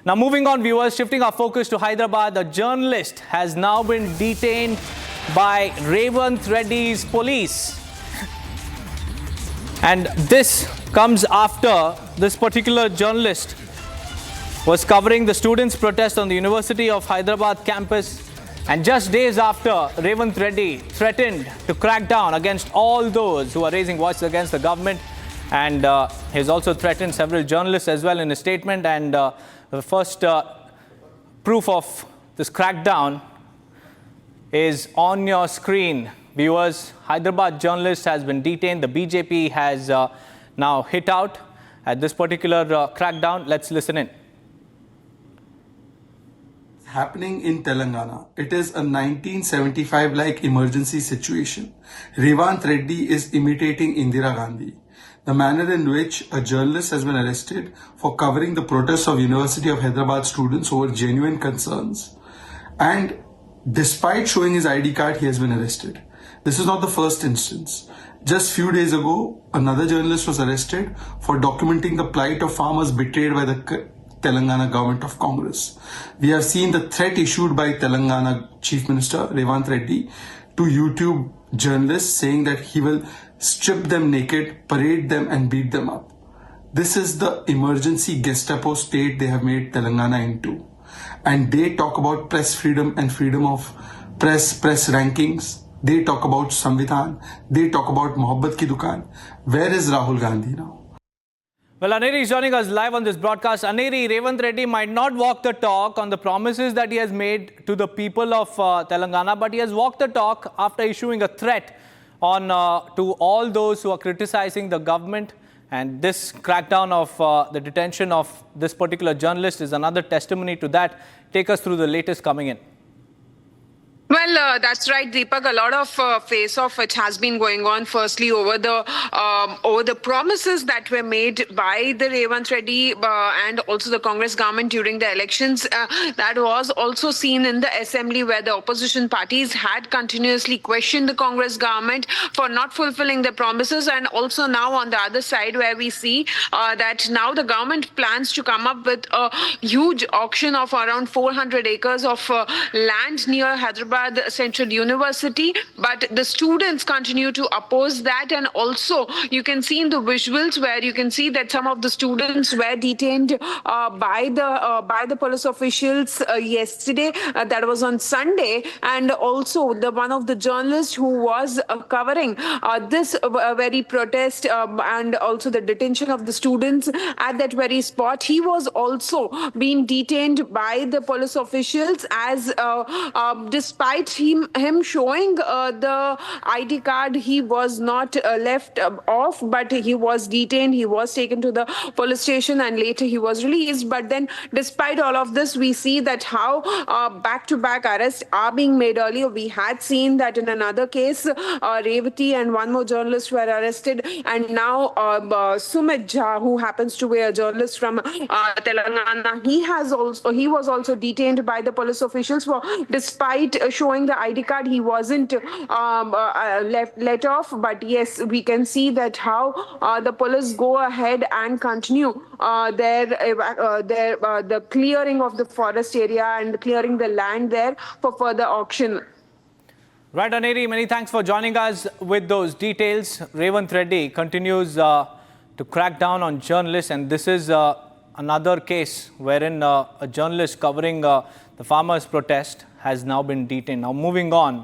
Now moving on, viewers, shifting our focus to Hyderabad, a journalist has now been detained by Revanth Reddy's police. And this comes after this particular journalist was covering the students' protest on the University of Hyderabad campus. And just days after, Revanth Reddy threatened to crack down against all those who are raising voices against the government. And he's also threatened several journalists as well in a statement. And the first proof of this crackdown is on your screen. Viewers, Hyderabad journalist has been detained. The BJP has now hit out at this particular crackdown. Let's listen in. Happening in Telangana. It is a 1975-like emergency situation. Revanth Reddy is imitating Indira Gandhi. The manner in which a journalist has been arrested for covering the protests of University of Hyderabad students over genuine concerns. And despite showing his ID card, he has been arrested. This is not the first instance. Just few days ago, another journalist was arrested for documenting the plight of farmers betrayed by the Telangana government of Congress. We have seen the threat issued by Telangana Chief Minister Revanth Reddy to YouTube journalists saying that he will strip them naked, parade them and beat them up. This is the emergency Gestapo state they have made Telangana into. And they talk about press freedom and freedom of press rankings. They talk about Samvidhan. They talk about Mohabbat ki Dukaan. Where is Rahul Gandhi now? Well, Aneri is joining us live on this broadcast. Aneri, Revanth Reddy might not walk the talk on the promises that he has made to the people of Telangana, but he has walked the talk after issuing a threat on to all those who are criticizing the government. And this crackdown of the detention of this particular journalist is another testimony to that. Take us through the latest coming in. Well, that's right, Deepak. A lot of face-off which has been going on. Firstly, over the promises that were made by the Revanth Reddy and also the Congress government during the elections. That was also seen in the assembly, where the opposition parties had continuously questioned the Congress government for not fulfilling the promises, and also now on the other side, where we see that now the government plans to come up with a huge auction of around 400 acres of land near Hyderabad Central University, but the students continue to oppose that. And also you can see in the visuals where you can see that some of the students were detained by the police officials yesterday. That was on Sunday. And also the one of the journalists who was covering this very protest and also the detention of the students at that very spot, he was also being detained by the police officials, as despite him showing the ID card, he was not left off, but he was detained. He was taken to the police station and later he was released. But then despite all of this, we see that how back-to-back arrests are being made. Earlier we had seen that in another case, Revati and one more journalist were arrested, and now Sumit Jha, who happens to be a journalist from Telangana, he was also detained by the police officials for, despite showing the ID card, he wasn't let off. But yes, we can see that how the police go ahead and continue the clearing of the forest area and clearing the land there for further auction. Right, Aneri, many thanks for joining us with those details. Revanth Reddy continues to crack down on journalists, and this is another case wherein a journalist covering the farmers' protest has now been detained. Now moving on,